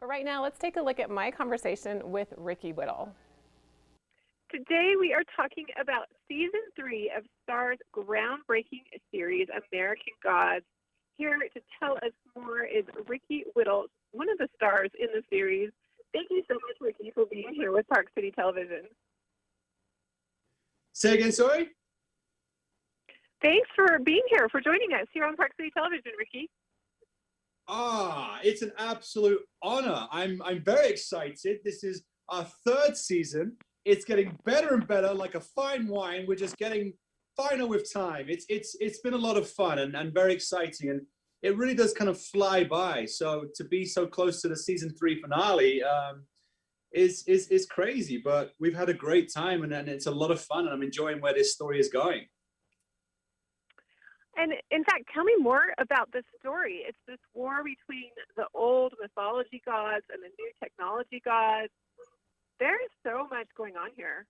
But right now, let's take a look at my conversation with Ricky Whittle. Today we are talking about season 3 of STARZ groundbreaking series, American Gods. Here to tell us more is Ricky Whittle, one of the stars in the series. Thank you so much, Ricky, for being here with Park City Television. Say again, sorry? Thanks for being here, for joining us here on Park City Television, Ricky. It's an absolute honor. I'm very excited. This is our 3rd season. It's getting better and better, like a fine wine. We're just getting finer with time. It's been a lot of fun and very exciting, and it really does kind of fly by. So to be so close to the season 3 finale is crazy. But we've had a great time, and it's a lot of fun, and I'm enjoying where this story is going. And in fact, tell me more about this story. It's this war between the old mythology gods and the new technology gods. There is so much going on here.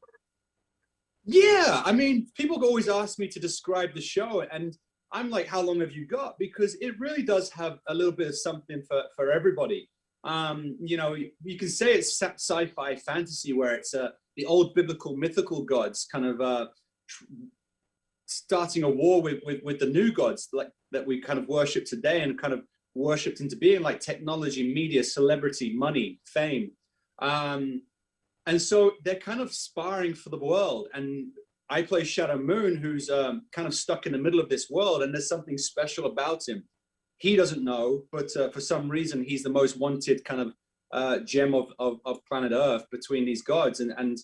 Yeah, I mean, people always ask me to describe the show, and I'm like, how long have you got? Because it really does have a little bit of something for everybody. You know, you can say it's sci-fi fantasy where it's the old biblical mythical gods kind of starting a war with the new gods like that we kind of worship today and kind of worshipped into being, like technology, media, celebrity, money, fame. And so they're kind of sparring for the world. And I play Shadow Moon, who's kind of stuck in the middle of this world, and there's something special about him. He doesn't know, but for some reason, he's the most wanted kind of gem of planet Earth between these gods. And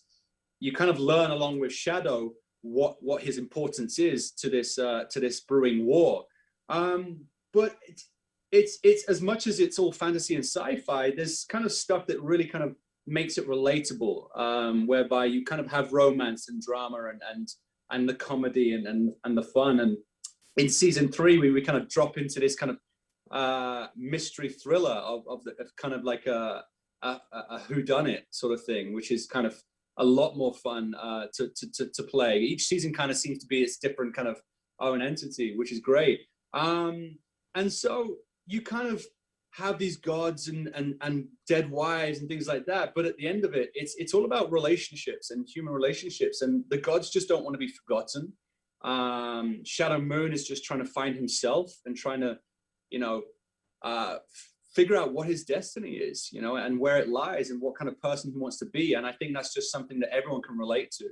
you kind of learn along with Shadow what his importance is to this brewing war. But it's as much as it's all fantasy and sci-fi, there's kind of stuff that really kind of makes it relatable, whereby you kind of have romance and drama and the comedy and the fun. And in season 3, we kind of drop into this kind of mystery thriller of kind of like a whodunit sort of thing, which is kind of a lot more fun to play. Each season kind of seems to be its different kind of own entity, which is great. And so you kind of have these gods and dead wives and things like that, but at the end of it, it's all about relationships and human relationships, and the gods just don't want to be forgotten. Shadow Moon is just trying to find himself and trying to, you know, figure out what his destiny is, you know, and where it lies and what kind of person he wants to be. And I think that's just something that everyone can relate to.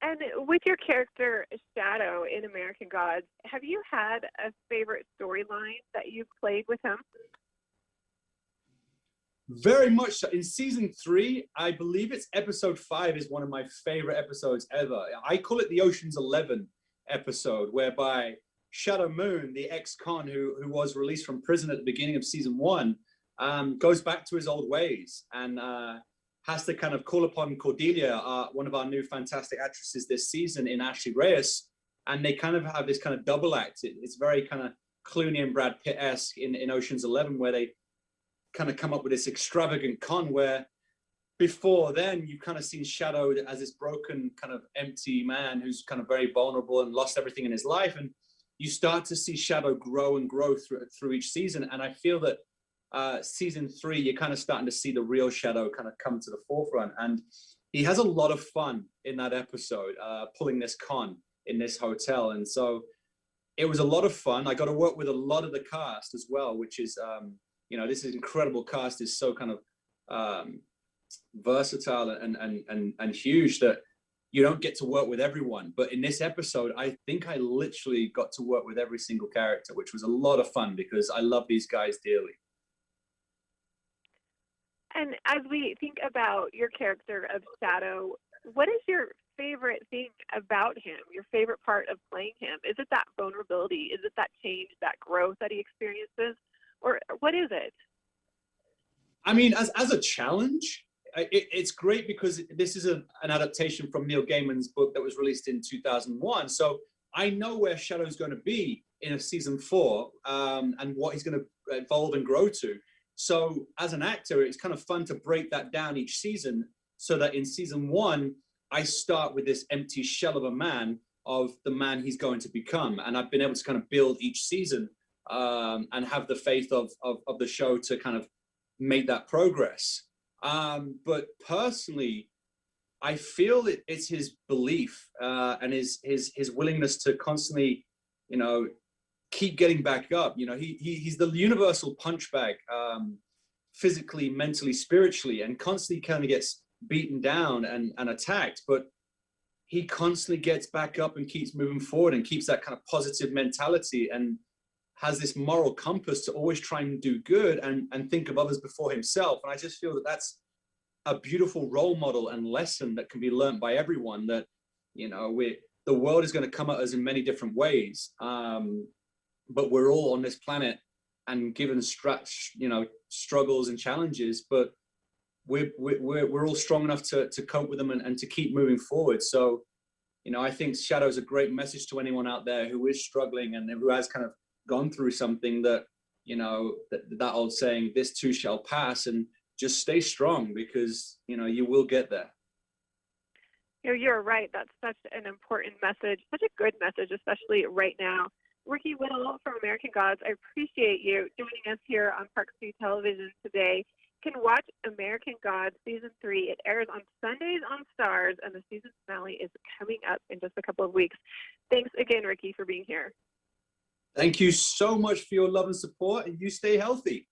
And with your character Shadow in American Gods, have you had a favorite storyline that you've played with him? Very much so. In season 3, I believe it's episode 5 is one of my favorite episodes ever. I call it the Ocean's 11 episode, whereby Shadow Moon, the ex-con who was released from prison at the beginning of season 1, goes back to his old ways and has to kind of call upon Cordelia, one of our new fantastic actresses this season in Ashley Reyes, and they kind of have this kind of double act. It's very kind of Clooney and Brad Pitt-esque in Ocean's 11, where they kind of come up with this extravagant con where before then you've kind of seen Shadow as this broken kind of empty man who's kind of very vulnerable and lost everything in his life, and you start to see Shadow grow and grow through each season. And I feel that season 3, you're kind of starting to see the real Shadow kind of come to the forefront. And he has a lot of fun in that episode, pulling this con in this hotel. And so it was a lot of fun. I got to work with a lot of the cast as well, which is, you know, this is incredible cast is so kind of versatile and huge that you don't get to work with everyone. But in this episode, I think I literally got to work with every single character, which was a lot of fun because I love these guys dearly. And as we think about your character of Shadow, what is your favorite thing about him, your favorite part of playing him? Is it that vulnerability? Is it that change, that growth that he experiences? Or what is it? I mean, as a challenge, it's great because this is an adaptation from Neil Gaiman's book that was released in 2001. So I know where Shadow's going to be in a season 4 and what he's going to evolve and grow to. So as an actor, it's kind of fun to break that down each season so that in season 1, I start with this empty shell of a man of the man he's going to become. And I've been able to kind of build each season and have the faith of the show to kind of make that progress. But personally, I feel it's his belief and his willingness to constantly, keep getting back up. He's the universal punch bag, physically, mentally, spiritually, and constantly kind of gets beaten down and attacked. But he constantly gets back up and keeps moving forward and keeps that kind of positive mentality and has this moral compass to always try and do good and think of others before himself. And I just feel that that's a beautiful role model and lesson that can be learned by everyone, that, the world is going to come at us in many different ways. But we're all on this planet and given struggles and challenges, but we're all strong enough to cope with them and to keep moving forward. So, I think Shadow is a great message to anyone out there who is struggling and who has kind of gone through something that, that old saying, this too shall pass, and just stay strong, because, you will get there. You're right. That's such an important message, such a good message, especially right now. Ricky Whittle from American Gods, I appreciate you joining us here on Park City Television today. You can watch American Gods Season 3. It airs on Sundays on STARZ, and the season finale is coming up in just a couple of weeks. Thanks again, Ricky, for being here. Thank you so much for your love and support, and you stay healthy.